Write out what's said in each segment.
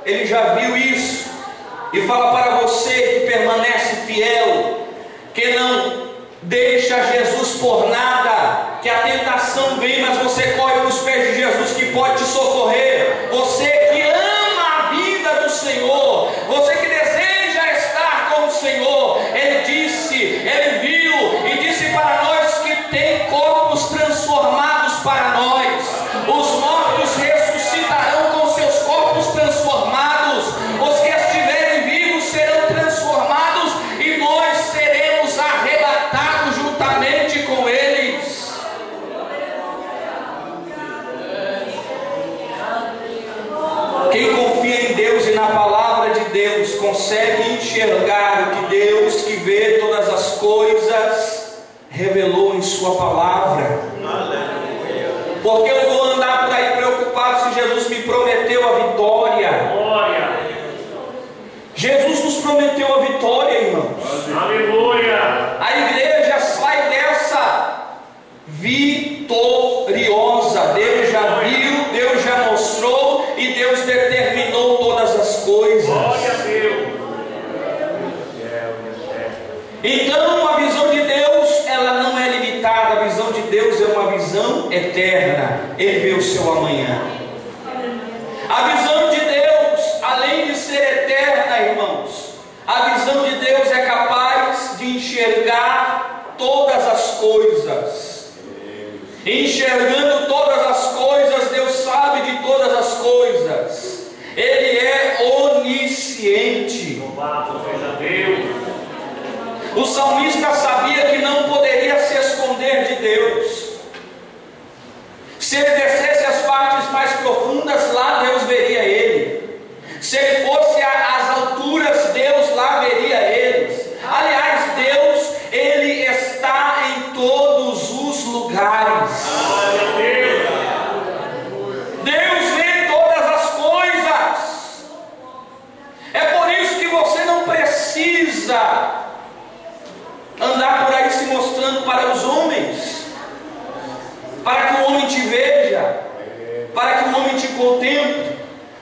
ele já viu isso e fala para você que permanece fiel, que não deixa Jesus por nada, que a tentação vem, mas você corre para os pés de Jesus que pode te socorrer. Você que ama a vida do Senhor, você que deseja estar com o Senhor, ele viu e disse para nós que tem corpos transformados para nós. Os mortos ressuscitarão com seus corpos transformados, os que estiverem vivos serão transformados e nós seremos arrebatados juntamente com eles. Quem confia em Deus e na palavra de Deus consegue enxergar o que Deus, que vê todas as coisas, revelou em sua palavra. Porque eu vou andar por aí preocupado se Jesus me prometeu a vitória? Jesus nos prometeu a vitória, irmãos. Aleluia. A igreja sai dessa vitoriosa. Deus já viu, Deus já mostrou e Deus determinou todas as coisas. Glória a Deus. Então a visão de Deus, ela não é limitada. A visão de Deus é uma visão eterna. Ele vê o seu amanhã. A visão de Deus, além de ser eterna, irmãos, a visão de Deus é capaz de enxergar todas as coisas. Enxergando todas as coisas, Deus sabe de todas as coisas. Ele é onisciente. Louvado seja Deus. O salmista sabia que não poderia se esconder de Deus. Se ele descesse as partes mais profundas, lá Deus veria ele. Se ele fosse às alturas, Deus lá veria eles. Aliás, Deus, ele está em todos os lugares. Deus vê todas as coisas. É por isso que você não precisa andar por aí se mostrando para os homens, para que o homem te veja, para que o homem te contemple,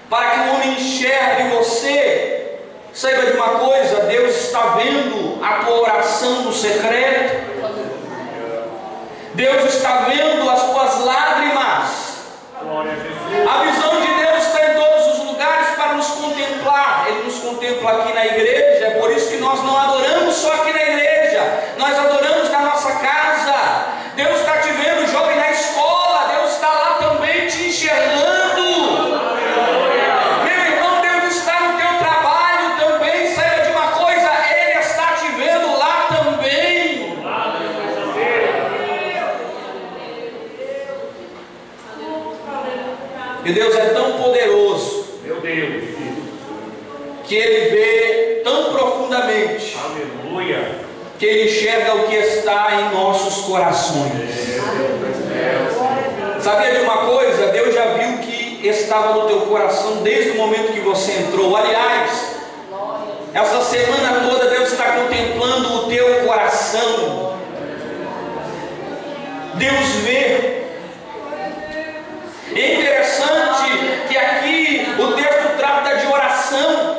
para que o homem enxergue você. Saiba de uma coisa: Deus está vendo a tua oração no secreto, Deus está vendo as tuas lágrimas. A visão de Deus está em todos os lugares para nos contemplar. Ele nos contempla aqui na igreja. É por isso que nós não adoramos só aqui na igreja, nós adoramos na nossa casa. Deus está te vendo, jovem, na escola. Deus está lá também te enxergando. Meu irmão, Deus está no teu trabalho também. Saiba de uma coisa: Ele está te vendo lá também. E Deus é tão poderoso, Meu Deus. que Ele vê tão profundamente, Aleluia. que Ele enxerga o que está em nossos corações. Sabia de uma coisa? Deus já viu o que estava no teu coração desde o momento que você entrou. Aliás, essa semana toda Deus está contemplando o teu coração. Deus vê. É interessante que aqui o texto trata de oração,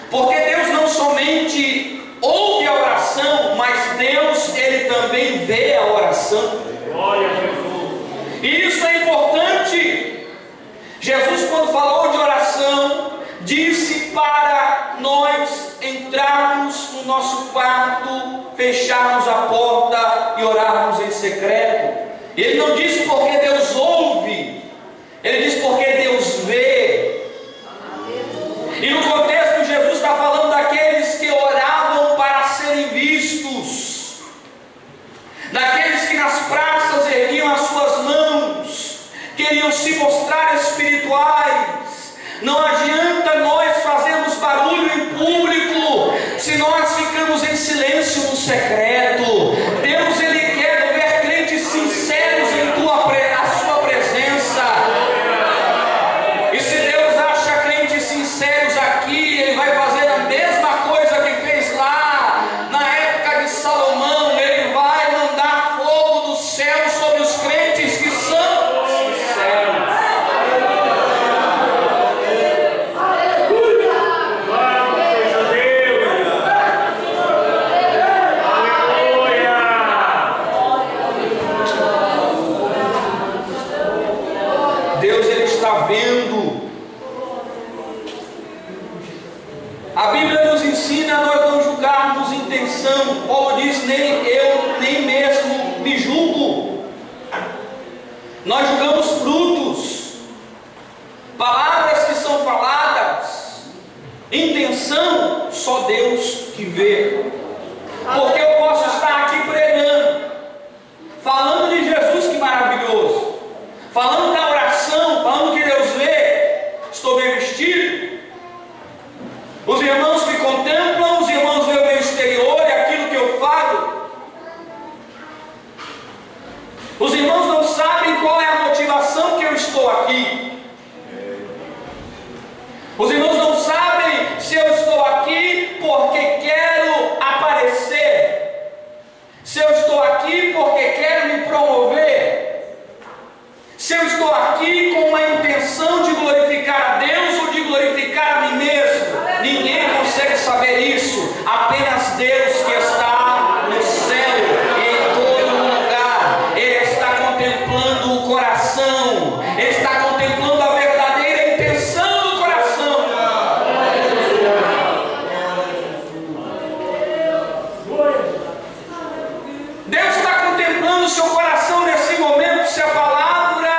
porque Deus não somente ouve a oração, mas Deus, Ele também vê a oração. Glória a Jesus. E isso é importante. Jesus, quando falou de oração, disse para nós entrarmos no nosso quarto, fecharmos a porta e orarmos em secreto. Ele não disse porque Deus ouve, Ele disse porque Deus vê. E no contexto, Jesus está falando daqueles que oravam para serem vistos, daqueles que nas praças erguiam as suas mãos, queriam se mostrar espirituais. Não adianta nós fazermos barulho em público se nós ficamos em silêncio no secreto. Deus, Ele quer ver crentes sinceros em a sua morrendo. A Bíblia nos ensina a nós não julgarmos intenção. Paulo diz: nem eu, nem mesmo me julgo. Nós julgamos frutos, palavras que são faladas, intenção, só Deus que vê. Porque eu posso estar aqui pregando, falando de Jesus, que maravilhoso, falando da oração, falando que Deus vê, estou bem vestido, os irmãos me contemplam, os irmãos veem o meu exterior e aquilo que eu falo. Os irmãos não sabem qual é a motivação que eu estou aqui. Os irmãos não sabem se eu estou aqui porque quero aparecer, se eu estou aqui porque quero me promover, se eu estou aqui com uma intenção de glorificar a Deus ou de glorificar a mim mesmo. Ninguém consegue saber isso, apenas Deus, que está no céu e em todo lugar. Ele está contemplando o coração, Ele está contemplando a verdadeira intenção do coração. Deus está contemplando o seu coração nesse momento. Se a palavra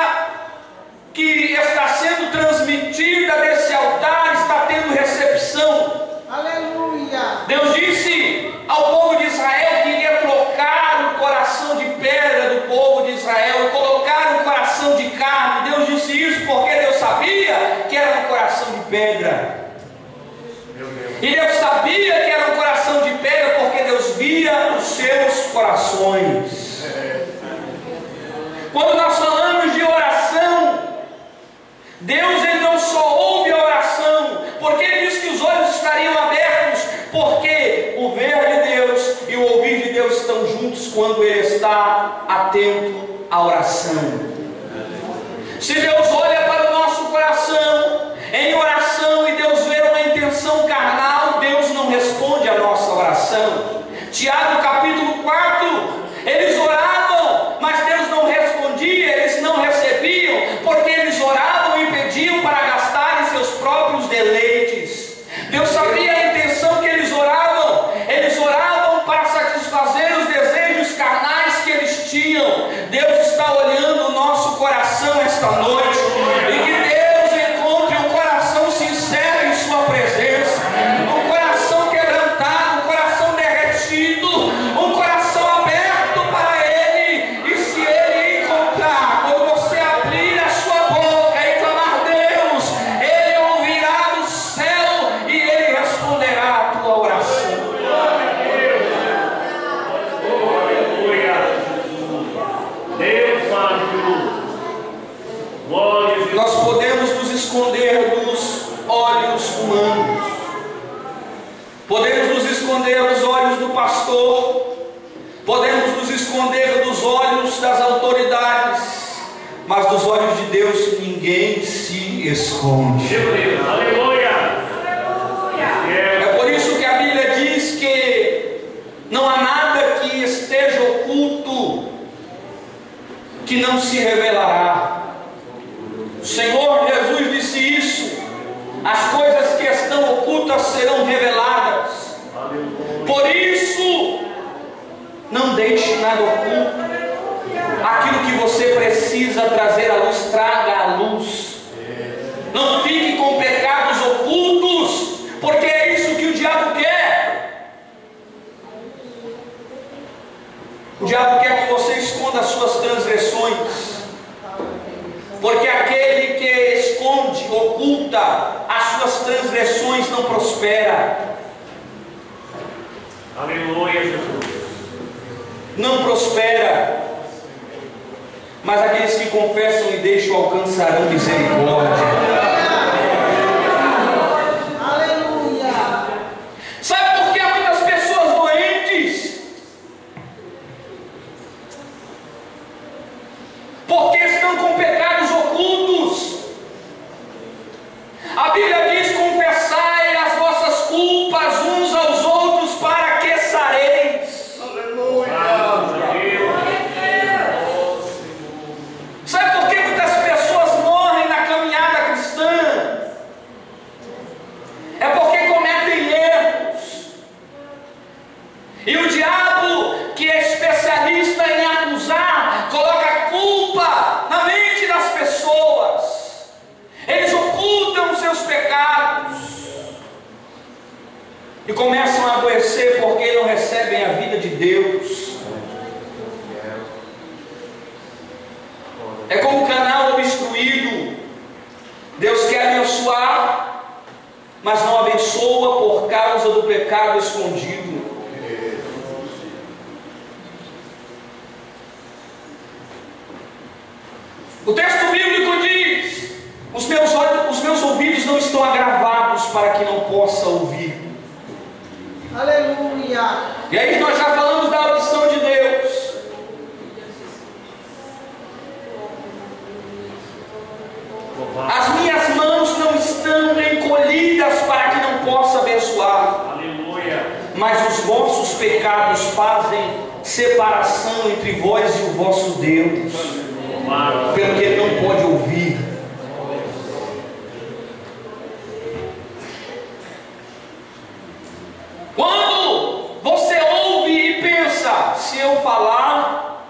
que está sendo transmitida desse altar está tendo recepção. Aleluia. Deus disse ao povo de Israel que iria trocar o coração de pedra do povo de Israel e colocar um coração de carne. Deus disse isso porque Deus sabia que era um coração de pedra. E Deus sabia que era um coração de pedra porque Deus via os seus corações. Quando nós falamos de oração, Deus, Ele não só ouve a oração, porque Ele diz que os olhos estariam abertos, porque o ver de Deus e o ouvir de Deus estão juntos quando Ele está atento à oração. Se Deus olha para o nosso coração em oração e Deus vê uma intenção carnal, Deus não responde a nossa oração. Tiago capítulo 4, eles oravam, mas Deus não respondia, eles não recebiam, porque eles oravam e pediam para gastarem seus próprios deleites. Deus sabia a intenção que eles oravam para satisfazer os desejos carnais que eles tinham. Deus está olhando o nosso coração esta noite, e que Deus encontre um coração sincero em sua presença, um coração quebrantado, um coração derretido, um coração aberto para Ele. E se Ele encontrar, quando você abrir a sua boca e clamar Deus, Ele ouvirá do céu e Ele responderá a tua oração. Deus maravilhoso. Glória a Deus. Nós podemos nos esconder dos olhos humanos, podemos nos esconder dos olhos do pastor, podemos nos esconder dos olhos das autoridades, mas dos olhos de Deus ninguém se esconde. Meu Deus. Aleluia. É por isso que a Bíblia diz que não há nada que esteja oculto que não se revelará. O Senhor Jesus disse isso: as coisas que estão ocultas serão reveladas. Por isso, não deixe nada oculto. Aquilo que você precisa trazer à luz, traga à luz. Não fique com pecados ocultos, porque é isso que o diabo quer. O diabo quer que você esconda as suas transgressões, porque aquele que esconde, oculta as suas transgressões não prospera. Aleluia, Jesus. Não prospera. Mas aqueles que confessam e deixam alcançarão misericórdia. Aleluia. Sabe por que há muitas pessoas doentes? Porque estão com pecados ocultos. A Bíblia diz: confessai as vossas culpas uns aos outros para que sareis. Sabe por que muitas pessoas morrem na caminhada seus pecados e começam a adoecer porque não recebem a vida de Deus. É como um canal obstruído. Deus quer abençoar, mas não abençoa por causa do pecado escondido. O texto bíblico diz: os meus ouvidos não estão agravados para que não possa ouvir. Aleluia. E aí nós já falamos da audição de Deus. As minhas mãos não estão encolhidas para que não possa abençoar. Aleluia. Mas os vossos pecados fazem separação entre vós e o vosso Deus, pelo que ele não pode ouvir. Quando você ouve e pensa: se eu falar,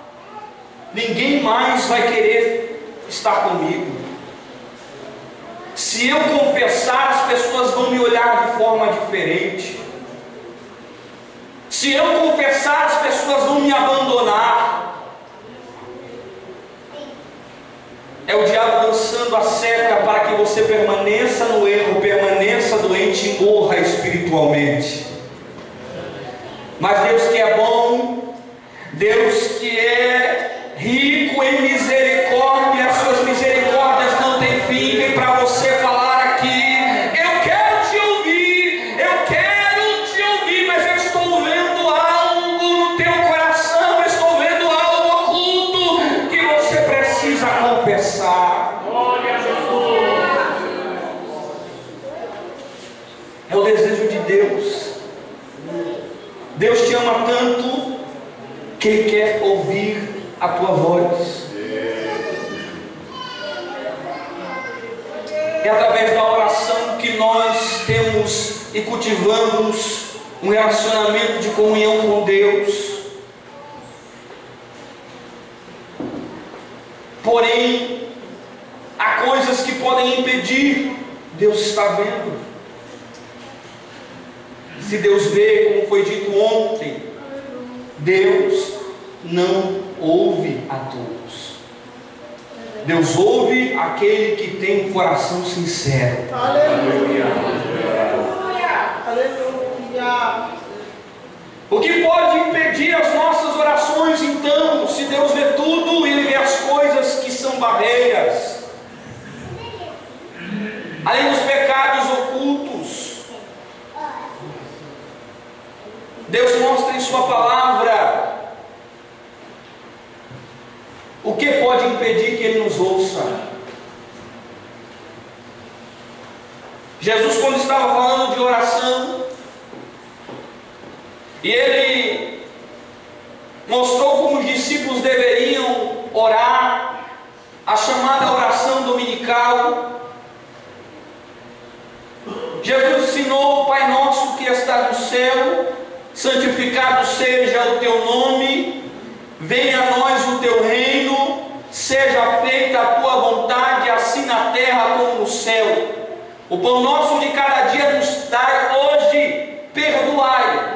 ninguém mais vai querer estar comigo. Se eu confessar, as pessoas vão me olhar de forma diferente. Se eu confessar, as pessoas vão me abandonar. É o diabo lançando a seta para que você permaneça no erro, permaneça doente e morra espiritualmente. Mas Deus que é bom, Deus que é rico em misericórdia, as suas misericórdias não têm fim, vem para você falar aqui: eu quero te ouvir, mas eu estou vendo algo no teu coração, eu estou vendo algo oculto que você precisa confessar. Glória a Jesus. É o desejo de Deus. Deus te ama tanto que Ele quer ouvir a tua voz. É através da oração que nós temos e cultivamos um relacionamento de comunhão com Deus. Porém, há coisas que podem impedir. Deus está vendo. Se Deus vê, como foi dito ontem, Deus não ouve a todos. Deus ouve aquele que tem um coração sincero. Aleluia. Aleluia. O que pode impedir as nossas orações, então, se Deus vê tudo e Ele vê as coisas que são barreiras, além dos pecados ocultos? Deus mostra em sua palavra o que pode impedir que Ele nos ouça. Jesus, quando estava falando de oração, e Ele mostrou como os discípulos deveriam orar, a chamada oração dominical, Jesus ensinou: Pai nosso que está no céu, santificado seja o teu nome, venha a nós o teu reino, seja feita a tua vontade, assim na terra como no céu. O pão nosso de cada dia nos dai hoje, perdoai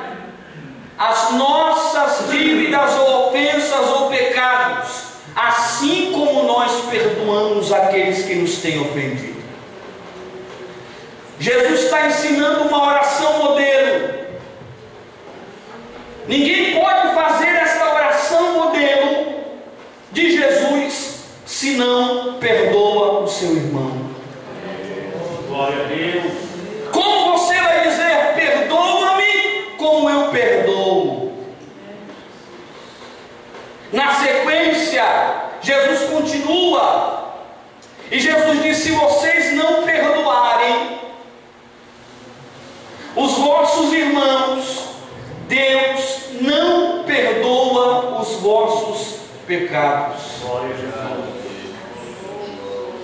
as nossas dívidas ou ofensas ou pecados, assim como nós perdoamos aqueles que nos têm ofendido. Jesus está ensinando uma oração modelo. Ninguém pode fazer esta oração modelo de Jesus se não perdoa o seu irmão. Glória a Deus. Como você vai dizer: perdoa-me como eu perdoo? Na sequência, Jesus continua, e Jesus diz: se vocês não perdoarem os vossos irmãos, Deus não perdoa os vossos pecados. Glória a Jesus.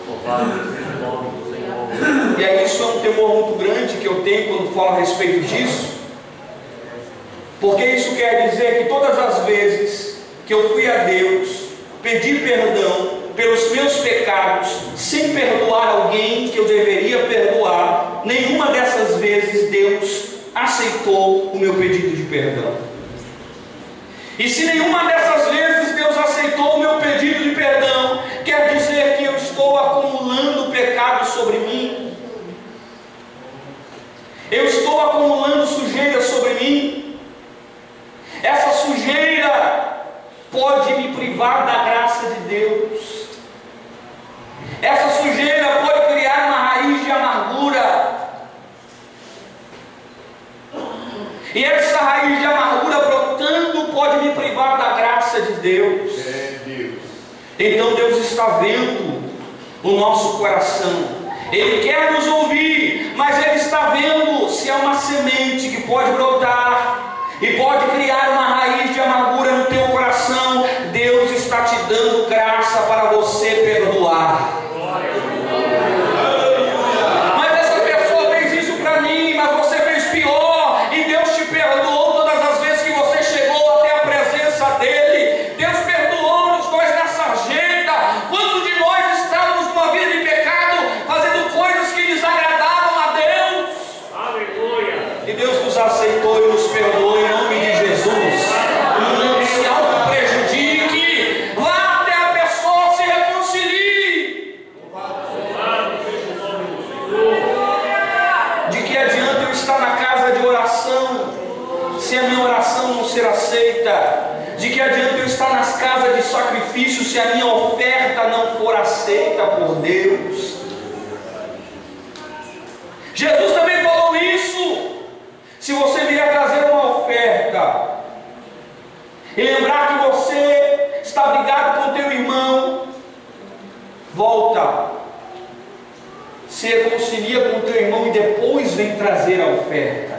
Louvado seja o nome do Senhor. E aí isso é um temor muito grande que eu tenho quando falo a respeito disso, porque isso quer dizer que todas as vezes que eu fui a Deus, pedi perdão, pelos meus pecados, sem perdoar alguém que eu deveria perdoar, nenhuma dessas vezes Deus aceitou o meu pedido de perdão. E se nenhuma dessas vezes Deus aceitou o meu pedido de perdão, quer dizer que eu estou acumulando pecado sobre mim? Eu estou acumulando sujeira sobre mim? Essa sujeira pode me privar da graça de Deus. Essa sujeira pode criar uma raiz de amargura. E essa raiz de amargura brotando pode me privar da graça de Deus. Então Deus está vendo o nosso coração. Ele quer nos ouvir, mas Ele está vendo se é uma semente que pode brotar e pode criar uma raiz de amargura no teu coração. Deus está te dando graça para você perdoar. Mas essa pessoa fez isso para mim, mas você fez pior, e Deus te perdoou todas as vezes que você chegou até a presença dEle. Deus perdoou-nos, nós na sarjeta. Quantos de nós estávamos numa vida de pecado, fazendo coisas que desagradavam a Deus? Aleluia. E Deus nos aceitou e nos perdoou em nome de Jesus. Não se auto-prejudique. Vá até a pessoa, se reconcilie. De que adianta eu estar na casa de oração se a minha oração não ser aceita? De que adianta eu estar nas casas de sacrifício se a minha oferta não for aceita por Deus? Jesus também falou isso. Se você vier trazer uma oferta e lembrar que você está brigado com o teu irmão, volta, se reconcilia com o teu irmão e depois vem trazer a oferta.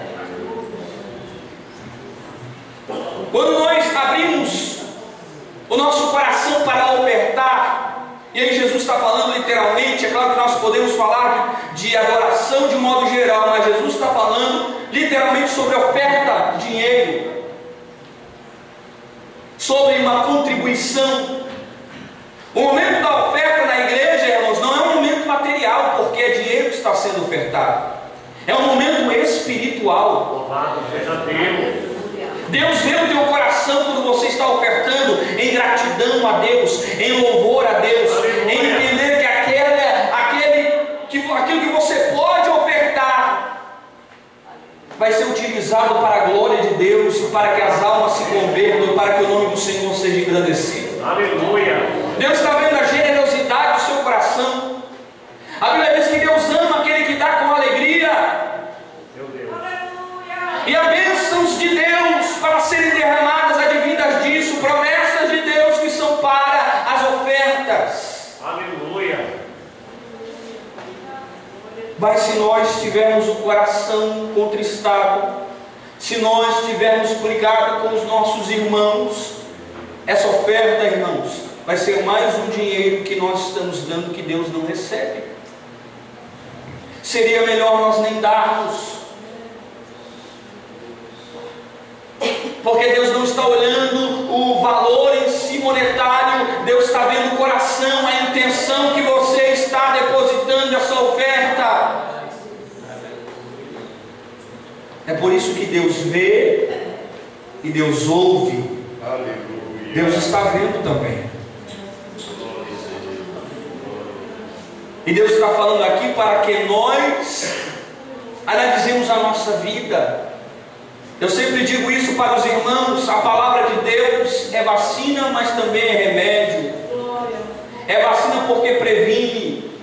Quando nós abrimos o nosso coração para ofertar, e aí Jesus está falando literalmente, é claro que nós podemos falar de adoração de modo geral, mas Jesus está falando literalmente sobre oferta, dinheiro, sobre uma contribuição. O momento da oferta na igreja, irmãos, não é um momento material, porque é dinheiro que está sendo ofertado. É um momento espiritual. Louvado seja Deus. Deus vê o teu coração quando você está ofertando em gratidão a Deus, em louvor a Deus, em entender que aquilo que você pode ofertar vai ser utilizado para a glória de Deus, para que as almas se convertam, para que o nome do Senhor seja engrandecido. Aleluia. Deus está vendo a generosidade do seu coração. A Bíblia diz que Deus ama aquele que dá com alegria. Meu Deus. E há bênçãos de Deus para serem derramadas advindas disso, promessas de Deus que são para as ofertas. Aleluia. Mas se nós tivermos o coração contristado, se nós tivermos brigado com os nossos irmãos, essa oferta, irmãos, vai ser mais um dinheiro que nós estamos dando que Deus não recebe. Seria melhor nós nem darmos, porque Deus não está olhando o valor em si monetário, Deus está vendo o coração, a intenção que você está depositando essa oferta. É por isso que Deus vê e Deus ouve. Aleluia. Deus está vendo também. E Deus está falando aqui para que nós analisemos a nossa vida. Eu sempre digo isso para os irmãos: a palavra de Deus é vacina, mas também é remédio. É vacina porque previne.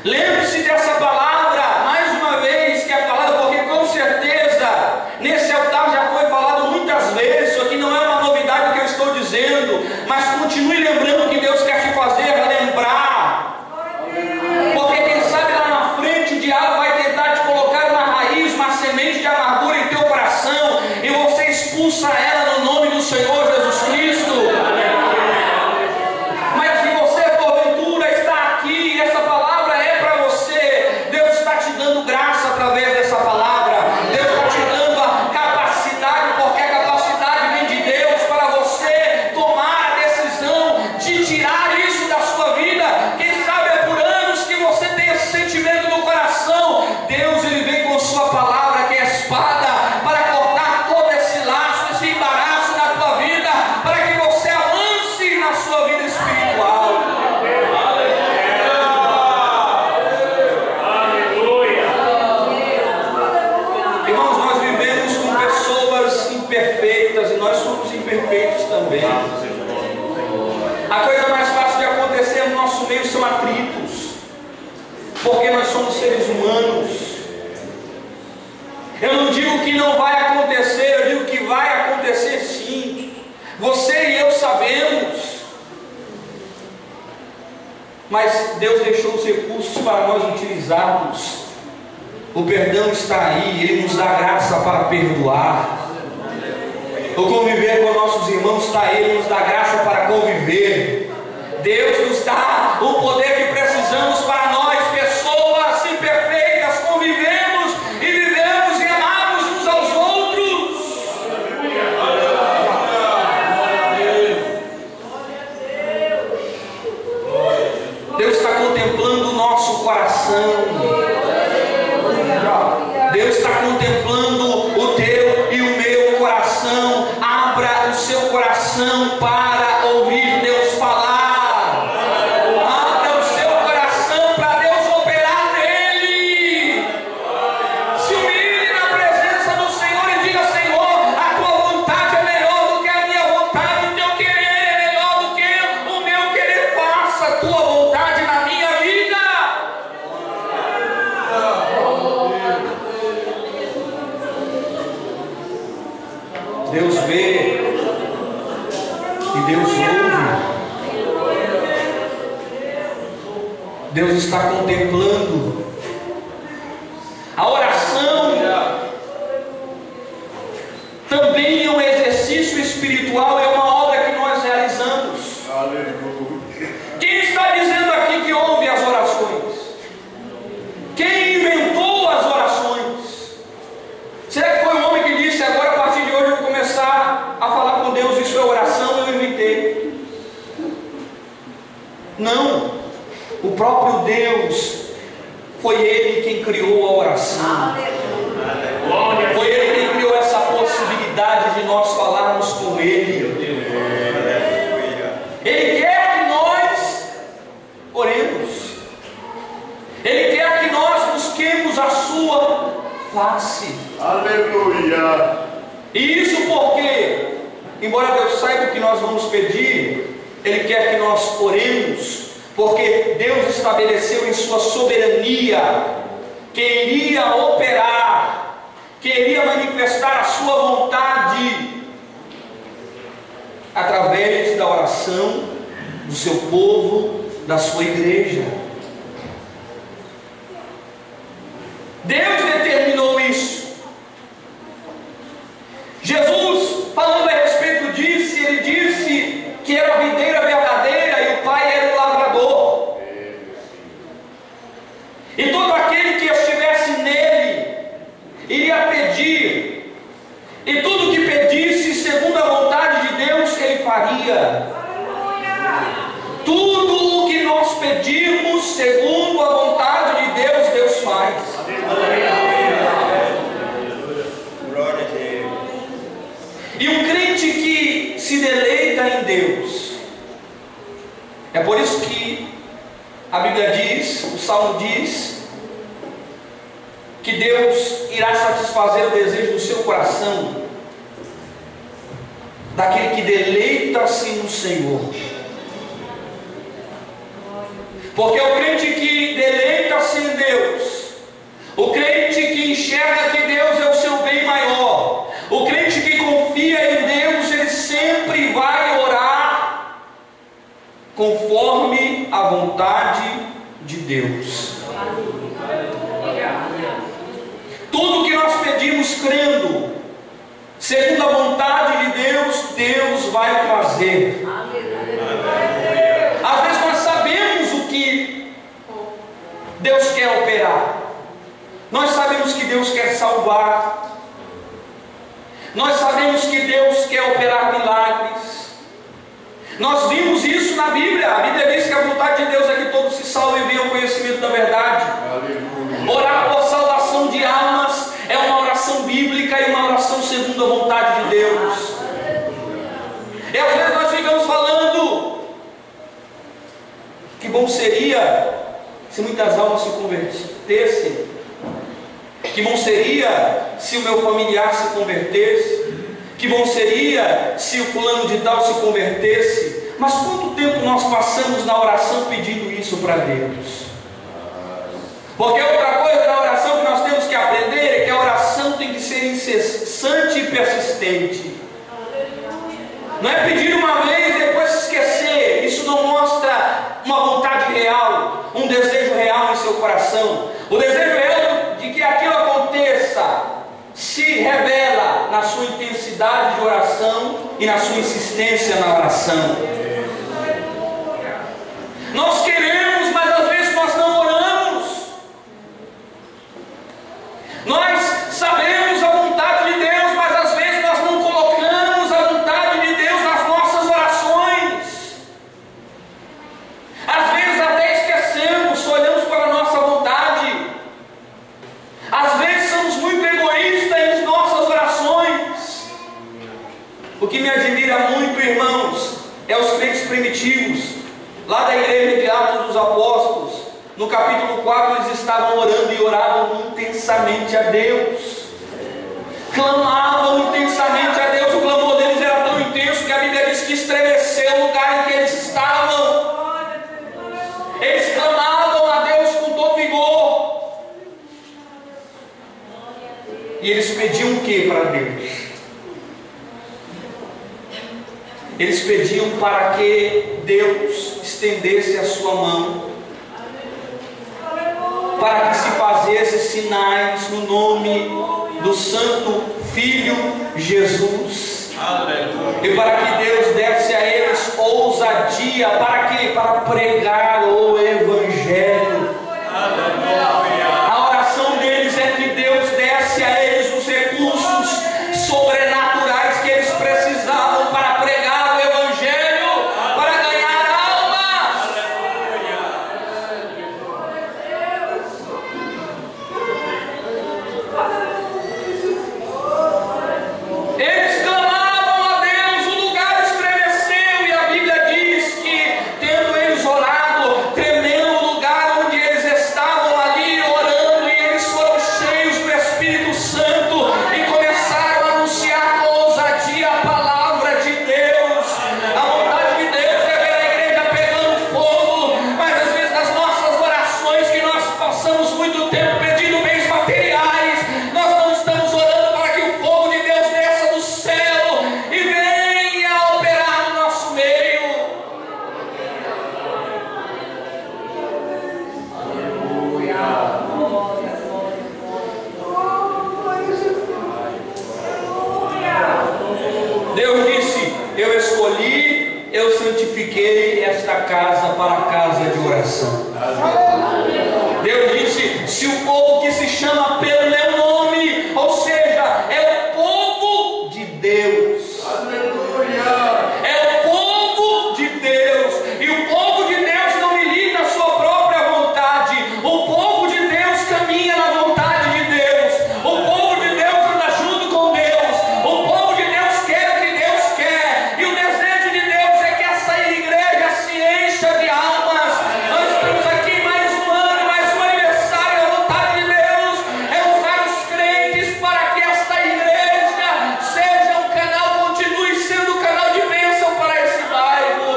Lembre-se dessa palavra, mais uma vez, que é falada, porque com certeza nesse altar já foi falado muitas vezes. Isso aqui não é uma novidade que eu estou dizendo, mas continue lembrando que Deus quer te fazer lembrar. Porque quem sabe lá na frente o diabo vai tentar te colocar uma raiz, uma semente de amargura em teu coração, e você expulsa ela no nome do Senhor Jesus Cristo. Mas se você porventura está aqui e essa palavra é para você, Deus sofremos são atritos, porque nós somos seres humanos. Eu não digo que não vai acontecer, eu digo que vai acontecer sim. Você e eu sabemos. Mas Deus deixou os recursos para nós utilizarmos. O perdão está aí, Ele nos dá graça para perdoar. O conviver com nossos irmãos está aí, Ele nos dá graça para conviver. Deus nos dá o poder que precisamos para nós, pessoas imperfeitas, convivemos e vivemos e amamos uns aos outros. Deus está contemplando o nosso coração. Deus está contemplando o teu e o meu coração. Abra o seu coração para ouvir Deus falar. Abra o seu coração para Deus operar nele. Se humilhe na presença do Senhor e diga: Senhor, a tua vontade é melhor do que a minha vontade, o teu querer é melhor do que o meu querer. Faça a tua vontade na minha vida. Deus vê e Deus ouve. Deus está contemplando. A oração também é um exercício espiritual, é uma obra que nós realizamos. Quem está dizendo aqui que ouve as orações? Quem inventou as orações? Será que foi o homem que disse: agora a partir de hoje eu vou começar a falar com Deus, isso é oração, eu inventei? Não, o próprio Deus, foi Ele quem criou a oração. Foi Ele quem criou essa possibilidade de nós falarmos com Ele. Ele quer que nós oremos. Ele quer que nós busquemos a sua face. Aleluia. E isso porque, embora Deus saiba o que nós vamos pedir, Ele quer que nós oremos, porque Deus estabeleceu em sua soberania que iria operar, que iria manifestar a sua vontade através da oração do seu povo, da sua igreja. Deus determinou isso. Jesus, falando a respeito disso, Ele disse que era a videira verdadeira e o Pai era o lavrador. E todo aquele que estivesse nele iria pedir, e tudo que pedisse segundo a vontade de Deus, Ele faria. Tudo o que nós pedirmos segundo a vontade de Deus, Deus faz. E um crente que se deleita em Deus, é por isso que a Bíblia diz, o Salmo diz, que Deus irá satisfazer o desejo do seu coração, daquele que deleita-se no Senhor. Porque o crente que deleita-se em Deus, o crente que enxerga que Deus é o seu bem maior, o crente que confia em Deus, ele sempre vai orar conforme a vontade de Deus. Tudo que nós pedimos crendo, segundo a vontade de Deus, Deus vai fazer. Às vezes nós sabemos o que Deus quer operar. Nós sabemos que Deus quer salvar. Nós sabemos que Deus quer operar milagres. Nós vimos isso na Bíblia. A Bíblia diz que a vontade de Deus é que todos se salvem e venham ao conhecimento da verdade. Orar por salvação de almas é uma oração bíblica e uma oração segundo a vontade de Deus. E às vezes nós ficamos falando: que bom seria se muitas almas se convertessem. Que bom seria se o meu familiar se convertesse. Que bom seria se o fulano de tal se convertesse. Mas quanto tempo nós passamos na oração pedindo isso para Deus. Porque outra coisa da oração que nós temos que aprender é que a oração tem que ser incessante e persistente. Não é pedir uma vez e depois se esquecer. Isso não mostra uma vontade real, um desejo real em seu coração. O desejo real de que aquilo aconteça se revela na sua intensidade de oração e na sua insistência na oração. Nós queremos, mas às vezes nós não oramos. Nós sabemos a vontade de Deus, mas às vezes nós não colocamos a vontade de Deus nas nossas orações. Às vezes até esquecemos, olhamos para a nossa vontade. Às vezes somos muito egoístas em nossas orações. O que me admira muito, irmãos, é os crentes primitivos, lá da igreja de Atos dos Apóstolos. No capítulo 4 eles estavam orando e oravam intensamente a Deus. Clamavam intensamente a Deus. O clamor deles era tão intenso que a Bíblia diz que estremeceu o lugar em que eles estavam. Eles clamavam a Deus com todo vigor. E eles pediam o que para Deus? Eles pediam para que Deus estendesse a sua mão, para que se fizesse sinais no nome do Santo Filho Jesus. Aleluia. E para que Deus desse a eles ousadia. Para quê? Para pregar o Evangelho. Aleluia. A oração deles é que Deus desse a eles os recursos sobrenaturais que eles precisavam para pregar o Evangelho, para ganhar almas. Eles clamavam a Deus, o lugar estremeceu, e a Bíblia diz que, tendo eles orado, tremeu o lugar onde eles estavam ali orando, e eles foram cheios do Espírito Santo e começaram a anunciar com ousadia a palavra de Deus. A vontade de Deus é ver a igreja pegando fogo, mas às vezes nas nossas orações, que nós passamos muito tempo pedindo bens materiais, nós não estamos orando para que o fogo de Deus desça do céu e venha operar no nosso meio. Deus disse: eu escolhi, eu santifiquei esta casa para a casa de oração. Deus disse: se o povo que se chama pelo meu nome, ou seja, é o povo de Deus. É o povo de Deus. E o povo de Deus não milita a sua própria vontade. O povo de Deus caminha na vontade de Deus. O povo de Deus anda junto com Deus. O povo de Deus quer o que Deus quer. E o desejo de Deus é que essa igreja se encha de almas. Nós estamos aqui mais um ano, mais um aniversário. A vontade de Deus é usar os crentes para que esta igreja seja um canal, continue sendo um canal de bênção para esse bairro.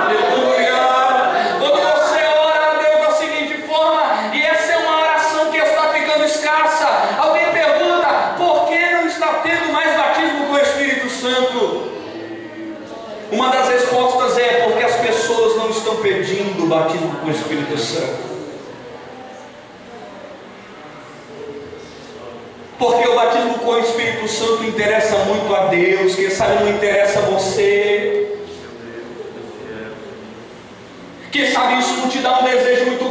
Aleluia. Quando você ora a Deus da seguinte forma, e essa é uma oração que está ficando escassa, alguém pergunta: por que não está tendo mais batismo com o Espírito Santo? Uma das respostas é porque as pessoas não estão pedindo o batismo com o Espírito Santo. Porque o batismo com o Espírito Santo interessa muito a Deus. Quem sabe não interessa a você. Quem sabe isso não te dá um desejo muito